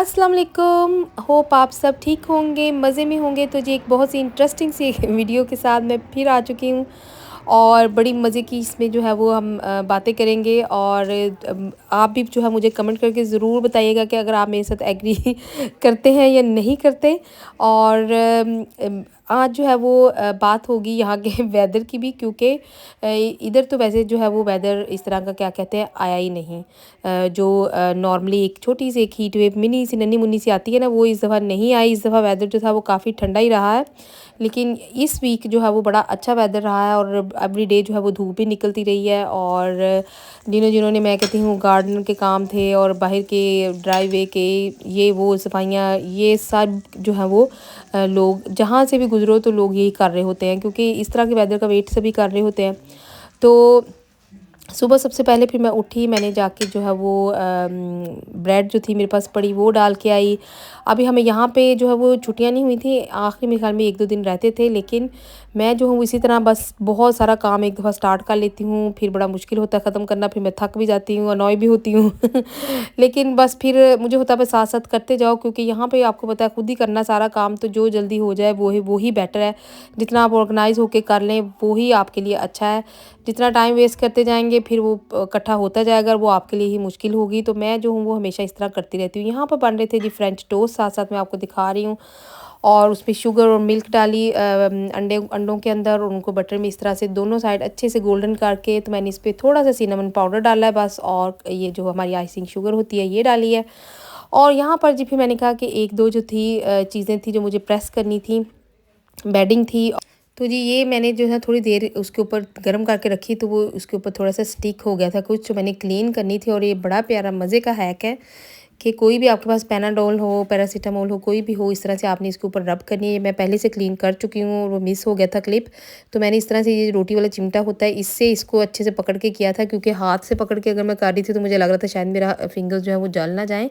अस्सलाम वालेकुम। होप आप सब ठीक होंगे, मज़े में होंगे। तो जी एक बहुत सी इंटरेस्टिंग सी वीडियो के साथ मैं फिर आ चुकी हूँ और बड़ी मज़े की इसमें जो है वो हम बातें करेंगे। और आप भी जो है मुझे कमेंट करके ज़रूर बताइएगा कि अगर आप मेरे साथ एग्री करते हैं या नहीं करते। और आज जो है वो बात होगी यहाँ के वेदर की भी, क्योंकि इधर तो वैसे जो है वो वेदर इस तरह का क्या कहते हैं आया ही नहीं। जो नॉर्मली एक छोटी सी एक हीट वेव मिनी सी नन्ही मुन्नी सी आती है ना, वो इस दफ़ा नहीं आई। इस दफ़ा वेदर जो था वो काफ़ी ठंडा ही रहा है। लेकिन इस वीक जो है वो बड़ा अच्छा वेदर रहा है और एवरी डे जो है वो धूप भी निकलती रही है। और जिन्होंने मैं कहती हूँ गार्डन के काम थे और बाहर के ड्राईवे के ये वो सफाइयाँ ये सब जो है वो लोग जहाँ से भी गुजरो तो लोग यही कर रहे होते हैं, क्योंकि इस तरह के वेदर का वेट सभी कर रहे होते हैं। तो सुबह सबसे पहले फिर मैं उठी, मैंने जाके जो है वो ब्रेड जो थी मेरे पास पड़ी वो डाल के आई। अभी हमें यहाँ पे जो है वो छुट्टियाँ नहीं हुई थी, आखिरी मेरे ख्याल में 1-2 दिन रहते थे। लेकिन मैं जो हूँ इसी तरह बस बहुत सारा काम एक दफ़ा स्टार्ट कर लेती हूँ, फिर बड़ा मुश्किल होता है ख़त्म करना, फिर मैं थक भी जाती हूँ, अनॉय भी होती हूँ। लेकिन बस फिर मुझे होता है बस साथ साथ करते जाओ, क्योंकि यहाँ पे आपको पता है खुद ही करना सारा काम, तो जो जल्दी हो जाए वो ही बेटर है। जितना आप ऑर्गेनाइज होके कर लें वो ही आपके लिए अच्छा है। जितना टाइम वेस्ट करते जाएंगे फिर वो इकट्ठा होता जाएगा, वो आपके लिए ही मुश्किल होगी। तो मैं जो हूँ वो हमेशा इस तरह करती रहती हूँ। यहाँ पर बन रहे थे जी फ्रेंच टोस्ट, साथ साथ मैं आपको दिखा रही हूँ। और उसमें शुगर और मिल्क डाली अंडों के अंदर, और उनको बटर में इस तरह से दोनों साइड अच्छे से गोल्डन करके, तो मैंने इस पर थोड़ा सा सिनेमन पाउडर डाला है बस, और ये जो हमारी आइसिंग शुगर होती है ये डाली है। और यहाँ पर जी फिर मैंने कहा कि एक दो जो थी चीज़ें थी जो मुझे प्रेस करनी थी, बेडिंग थी। तो जी ये मैंने जो है थोड़ी देर उसके ऊपर गर्म करके रखी, तो वो उसके ऊपर थोड़ा सा स्टिक हो गया था कुछ, जो मैंने क्लीन करनी थी। और ये बड़ा प्यारा मज़े का हैक है कि कोई भी आपके पास पैनाडोल हो, पैरासीटामोल हो, कोई भी हो, इस तरह से आपने इसके ऊपर रब करनी है। मैं पहले से क्लीन कर चुकी हूँ और वो मिस हो गया था क्लिप। तो मैंने इस तरह से ये रोटी वाला चिमटा होता है इससे इसको अच्छे से पकड़ के किया था, क्योंकि हाथ से पकड़ के अगर मैं कर रही थी तो मुझे लग रहा था शायद मेरा फिंगर्स जो है वो जल ना जाएँ।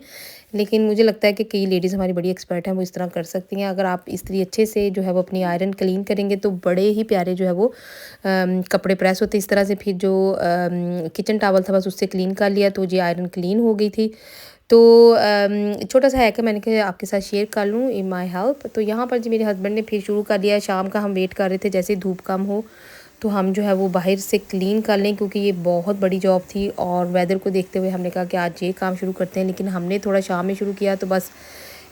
लेकिन मुझे लगता है कि कई लेडीज़ हमारी बड़ी एक्सपर्ट हैं, वो इस तरह कर सकती हैं। अगर आप इस्त्री अच्छे से जो है वो अपनी आयरन क्लीन करेंगे तो बड़े ही प्यारे जो है वो कपड़े प्रेस होते हैं इस तरह से। फिर जो किचन टॉवल था बस उससे क्लीन कर लिया, तो ये आयरन क्लीन हो गई थी। तो छोटा सा हैक है, मैंने कहा आपके साथ शेयर कर लूँ इन माय हेल्प। तो यहाँ पर जी मेरे हस्बैंड ने फिर शुरू कर दिया, शाम का हम वेट कर रहे थे जैसे धूप कम हो तो हम जो है वो बाहर से क्लीन कर लें, क्योंकि ये बहुत बड़ी जॉब थी। और वेदर को देखते हुए हमने कहा कि आज ये काम शुरू करते हैं। लेकिन हमने थोड़ा शाम में शुरू किया तो बस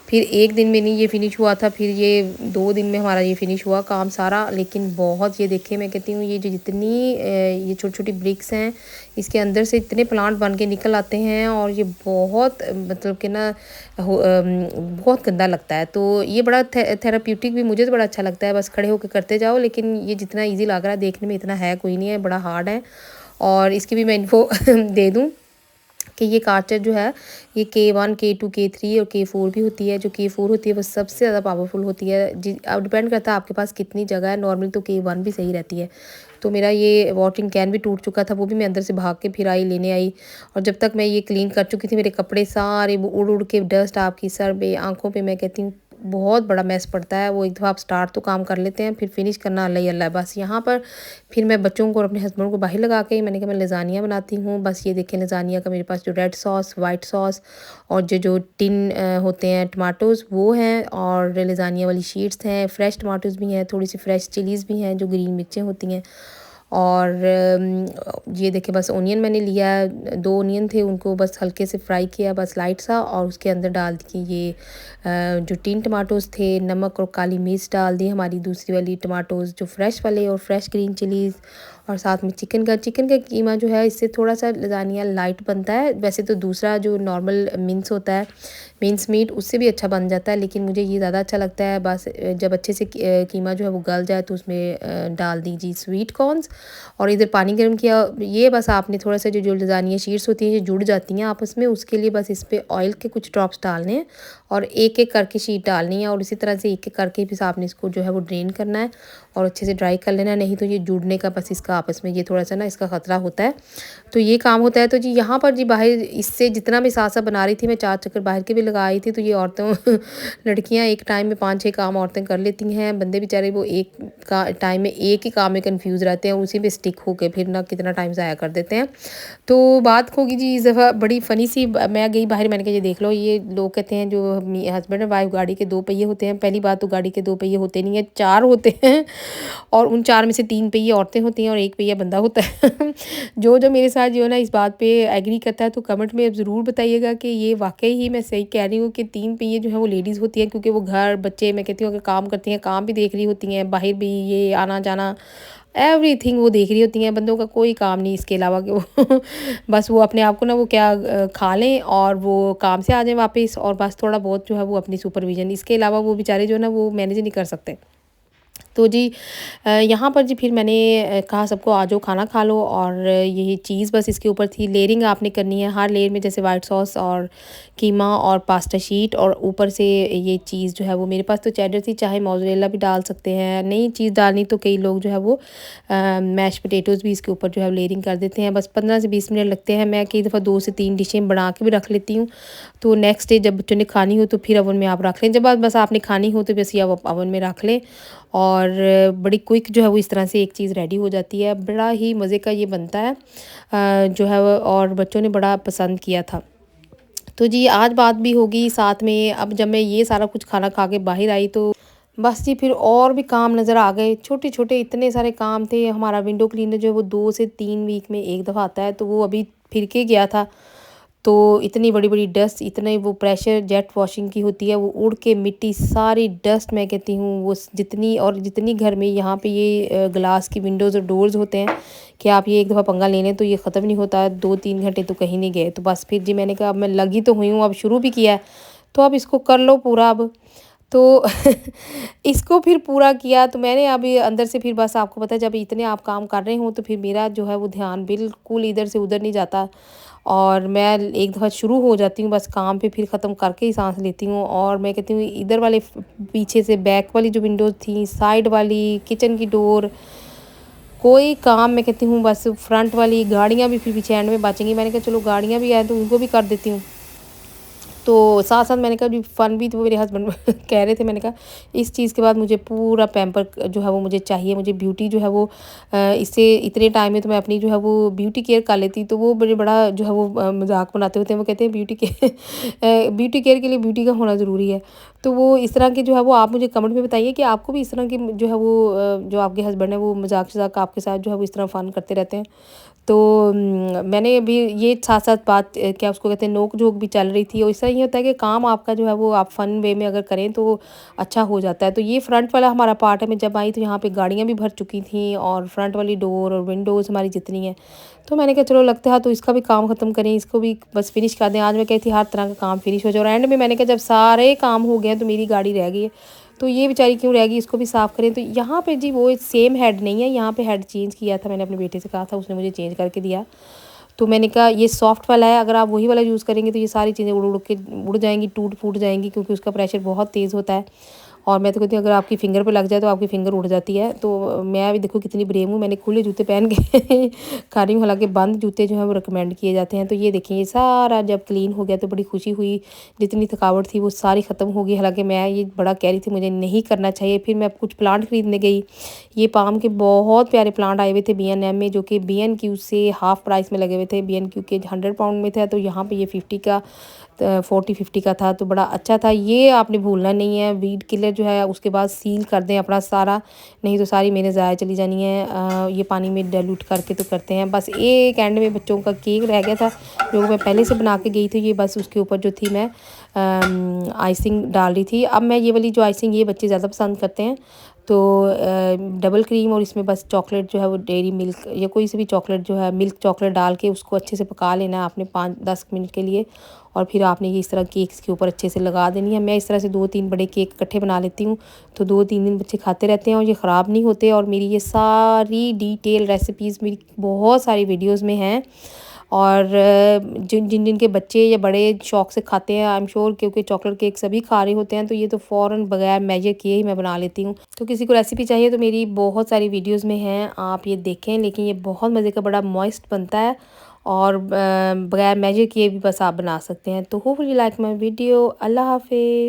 फिर एक दिन में नहीं ये फिनिश हुआ था, फिर ये 2 दिन में हमारा ये फिनिश हुआ काम सारा। लेकिन बहुत ये देखे, मैं कहती हूँ ये जो जितनी ये छोटी-छोटी ब्रिक्स हैं इसके अंदर से इतने प्लांट बन के निकल आते हैं, और ये बहुत मतलब कि ना बहुत गंदा लगता है। तो ये बड़ा थेराप्यूटिक भी, मुझे तो बड़ा अच्छा लगता है, बस खड़े होकर करते जाओ। लेकिन ये जितना ईज़ी लग रहा है देखने में इतना है कोई नहीं है, बड़ा हार्ड है। और इसकी भी मैं इन्फो दे दूँ कि ये कार्टर जो है ये K1, K2, K3 और K4 भी होती है। जो K4 होती है वो सबसे ज़्यादा पावरफुल होती है जी। अब डिपेंड करता है आपके पास कितनी जगह है, नॉर्मली तो K1 भी सही रहती है। तो मेरा ये वाटरिंग कैन भी टूट चुका था, वो भी मैं अंदर से भाग के फिर आई लेने आई। और जब तक मैं ये क्लीन कर चुकी थी मेरे कपड़े सारे वो उड़ उड़ के डस्ट आपकी सर पे आंखों पे, मैं कहती हूँ बहुत बड़ा मैस पड़ता है वो। एक दफ़ा आप स्टार्ट तो काम कर लेते हैं, फिर फिनिश करना अल्लाह ही अल्लाह है। बस यहाँ पर फिर मैं बच्चों को और अपने हस्बैंड को बाहर लगा के मैंने कहा मैं लजानिया बनाती हूँ। बस ये देखें लजानिया का मेरे पास जो रेड सॉस, वाइट सॉस और जो टिन होते हैं टमाटोज़ वो हैं, और लजानिया वाली शीट्स हैं, फ्रेश टमाटोज़ भी हैं, थोड़ी सी फ्रेश चिलीज़ भी हैं जो ग्रीन मिर्चें होती हैं। और ये देखिए बस ओनियन मैंने लिया है, 2 ओनियन थे उनको बस हल्के से फ्राई किया बस लाइट सा, और उसके अंदर डाल दिए ये जो टिन टमाटोज़ थे, नमक और काली मिर्च डाल दी हमारी दूसरी वाली टमाटोज़ जो फ्रेश वाले, और फ्रेश ग्रीन चिलीज़, और साथ में चिकन का कीमा जो है इससे थोड़ा सा लजानिया लाइट बनता है। वैसे तो दूसरा जो नॉर्मल मिन्स होता है, मिन्स मीट, उससे भी अच्छा बन जाता है, लेकिन मुझे ये ज़्यादा अच्छा लगता है। बस जब अच्छे से कीमा जो है वो गल जाए तो उसमें डाल दीजिए स्वीट कॉर्नस, और इधर पानी गर्म किया। ये बस आपने थोड़ा सा जो लजानिया शीट्स होती हैं जो जुड़ जाती हैं आपस में, उसके लिए बस इस पर ऑयल के कुछ ड्रॉप्स डालने हैं और एक एक करके शीट डालनी है, और इसी तरह से एक एक करके फिर आपने इसको जो है वो ड्रेन करना है और अच्छे से ड्राई कर लेना है, नहीं तो ये जुड़ने का बस इसका आपस में, ये थोड़ा सा ना इसका ख़तरा होता है। तो ये काम होता है। तो जी यहाँ पर जी बाहर इससे जितना मैं साथ साथ बना रही थी, मैं 4 चक्कर बाहर के भी लगा आई थी। तो ये औरतों लड़कियाँ एक टाइम में 5-6 काम औरतें कर लेती हैं। बंदे बेचारे वो एक का टाइम में एक ही काम में कन्फ्यूज़ रहते हैं और उसी में स्टिक होके फिर ना कितना टाइम ज़ाया कर देते हैं। तो बात होगी जी इस दफ़ा बड़ी फ़नी सी, मैं गई बाहर, मैंने कहा ये देख लो, ये लोग कहते हैं जो हस्बैंड एंड वाइफ गाड़ी के 2 पहिए होते हैं। पहली बात तो गाड़ी के 2 पहिए होते नहीं हैं, 4 होते हैं और उन 4 में से 3 पहिए औरतें होती हैं और 1 पहिया बंदा होता है। जो मेरे साथ जो है ना इस बात पे एग्री करता है तो कमेंट में ज़रूर बताइएगा कि ये वाक़ई ही मैं सही कह रही हूँ कि 3 पहिए जो है वो लेडीज़ होती हैं, क्योंकि वो घर बच्चे, मैं कहती हूँ अगर काम करती हैं, काम भी देख रही होती हैं, बाहर भी ये आना-जाना एवरीथिंग वो देख रही होती हैं। बंदों का कोई काम नहीं इसके अलावा कि वो बस वो अपने आप को ना वो क्या खा लें और वो काम से आ जाएँ वापस, और बस थोड़ा बहुत जो है वो अपनी सुपरविज़न, इसके अलावा वो बेचारे जो है ना वो मैनेज नहीं कर सकते। तो जी यहाँ पर जी फिर मैंने कहा सबको आ जाओ खाना खा लो, और यही चीज़ बस इसके ऊपर थी। लेयरिंग आपने करनी है हर लेयर में, जैसे वाइट सॉस और कीमा और पास्ता शीट, और ऊपर से ये चीज़ जो है वो, मेरे पास तो चेडर थी, चाहे मोज़रेला भी डाल सकते हैं, नई चीज़ डालनी तो कई लोग जो है वो मैश पोटैटोज़ भी इसके ऊपर जो है लेयरिंग कर देते हैं। बस 15 से 20 मिनट लगते हैं। मैं कई दफ़ा 2 से 3 डिशें बना के भी रख लेती हूँ। तो नेक्स्ट डे जब बच्चों ने खानी हो तो फिर ओवन में आप रख लें, जब बस आपने खानी हो तो बस ये ओवन में रख लें, और बड़ी क्विक जो है वो इस तरह से एक चीज़ रेडी हो जाती है। बड़ा ही मज़े का ये बनता है जो है और बच्चों ने बड़ा पसंद किया था। तो जी आज बात भी होगी साथ में। अब जब मैं ये सारा कुछ खाना खा के बाहर आई तो बस जी फिर और भी काम नज़र आ गए, छोटे छोटे इतने सारे काम थे। हमारा विंडो क्लीनर जो है वो 2 से 3 वीक में एक दफ़ा आता है, तो वो अभी फिर के गया था। तो इतनी बड़ी बड़ी डस्ट, इतने वो प्रेशर जेट वॉशिंग की होती है, वो उड़ के मिट्टी सारी डस्ट, मैं कहती हूँ वो जितनी घर में यहाँ पे ये ग्लास की विंडोज़ और डोर्स होते हैं कि आप ये एक दफ़ा पंगा ले लें तो ये ख़त्म नहीं होता, 2-3 घंटे तो कहीं नहीं गए। तो बस फिर जी मैंने कहा अब मैं लगी तो हुई हूँ, अब शुरू भी किया है तो अब इसको कर लो पूरा अब। तो इसको फिर पूरा किया तो मैंने अभी अंदर से, फिर बस आपको पता है जब इतने आप काम कर रहे हो तो फिर मेरा जो है वो ध्यान बिल्कुल इधर से उधर नहीं जाता, और मैं एक दफ़ा शुरू हो जाती हूँ बस काम पे, फिर ख़त्म करके ही सांस लेती हूँ। और मैं कहती हूँ इधर वाले पीछे से बैक वाली जो विंडोज़ थी, साइड वाली, किचन की डोर, कोई काम, मैं कहती हूँ बस फ्रंट वाली गाड़ियाँ भी फिर पीछे एंड में बचेंगी। मैंने कहा चलो गाड़ियाँ भी आए तो उनको भी कर देती हूँ। तो साथ साथ मैंने कहा अभी फ़न भी, तो मेरे हस्बैंड कह रहे थे, मैंने कहा इस चीज़ के बाद मुझे पूरा पैम्पर जो है वो मुझे चाहिए, मुझे ब्यूटी जो है वो इससे इतने टाइम में तो मैं अपनी जो है वो ब्यूटी केयर कर लेती। तो वो बड़ा जो है वो मजाक बनाते होते हैं, वो कहते हैं ब्यूटी केयर ब्यूटी केयर के लिए ब्यूटी का होना ज़रूरी है। तो वो इस तरह के जो है वो आप मुझे कमेंट में बताइए कि आपको भी इस तरह की जो है वो जो आपके हस्बैंड है वो मजाक आपके साथ जो है वो इस तरह फ़न करते रहते हैं। तो मैंने अभी ये साथ साथ बात क्या उसको कहते हैं नोक झोंक भी चल रही थी, और ऐसा ही होता है कि काम आपका जो है वो आप फ़न वे में अगर करें तो अच्छा हो जाता है। तो ये फ्रंट वाला हमारा पार्ट है। मैं जब आई तो यहाँ पे गाड़ियाँ भी भर चुकी थी और फ्रंट वाली डोर और विंडोज़ हमारी जितनी हैं, तो मैंने कहा चलो लगता है तो इसका भी काम ख़त्म करें, इसको भी बस फिनिश कर दें। आज मैं कहती हर तरह का काम फिनिश हो जाए, और एंड में मैंने कहा जब सारे काम हो गए हैं तो मेरी गाड़ी रह गई है, तो ये बेचारी क्यों रह गई, इसको भी साफ़ करें। तो यहाँ पे जी वो सेम हेड नहीं है, यहाँ पे हेड चेंज किया था मैंने, अपने बेटे से कहा था, उसने मुझे चेंज करके दिया। तो मैंने कहा ये सॉफ्ट वाला है, अगर आप वही वाला यूज़ करेंगे तो ये सारी चीज़ें उड़ जाएंगी, टूट फूट जाएंगी, क्योंकि उसका प्रेशर बहुत तेज़ होता है। और मैं तो कहती हूँ अगर आपकी फिंगर पे लग जाए तो आपकी फिंगर उड़ जाती है। तो मैं अभी देखो कितनी ब्रेव हूँ, मैंने खुले जूते पहन के खा रही हूँ, हालांकि बंद जूते जो है वो रिकमेंड किए जाते हैं। तो ये देखिए ये सारा जब क्लीन हो गया तो बड़ी खुशी हुई, जितनी थकावट थी वो सारी ख़त्म हो गई। हालांकि मैं ये बड़ा कह रही थी मुझे नहीं करना चाहिए। फिर मैं कुछ प्लांट खरीदने गई, ये पाम के बहुत प्यारे प्लांट आए हुए थे B&M में, जो कि B&Q से हाफ़ प्राइस में लगे हुए थे। B&Q के 100 पाउंड में था, तो यहाँ पे ये 50 का 40-50 का था, तो बड़ा अच्छा था। ये आपने भूलना नहीं है, वीड किलर जो है उसके बाद सील कर दें अपना सारा, नहीं तो सारी मेहनत ज़ाया चली जानी है। ये पानी में डाइल्यूट करके तो करते हैं। बस एक एंड में बच्चों का केक रह गया था जो मैं पहले से बना के गई थी, ये बस उसके ऊपर जो थी मैं आइसिंग डाल रही थी। अब मैं ये वाली जो आइसिंग ये बच्चे ज़्यादा पसंद करते हैं, तो डबल क्रीम और इसमें बस चॉकलेट जो है वो डेयरी मिल्क या कोई सी भी चॉकलेट जो है मिल्क चॉकलेट डाल के उसको अच्छे से पका लेना है आपने 5-10 मिनट के लिए, और फिर आपने ये इस तरह केक्स के ऊपर अच्छे से लगा देनी है। मैं इस तरह से 2-3 बड़े केक इकट्ठे बना लेती हूँ, तो 2-3 दिन बच्चे खाते रहते हैं और ये ख़राब नहीं होते। और मेरी ये सारी डिटेल रेसिपीज़ मेरी बहुत सारी वीडियोज़ में हैं, और जिन जिन जिनके बच्चे या बड़े शौक से खाते हैं, आई एम श्योर, क्योंकि चॉकलेट केक सभी खा रहे होते हैं, तो ये तो फ़ौरन बगैर मेजर किए ही मैं बना लेती हूँ। तो किसी को रेसिपी चाहिए तो मेरी बहुत सारी वीडियोज़ में हैं, आप ये देखें। लेकिन ये बहुत मज़े का बड़ा मॉइस्ट बनता है और बगैर मेजर किए भी बस आप बना सकते हैं। तो होपफुली लाइक माई वीडियो। अल्लाह हाफिज़।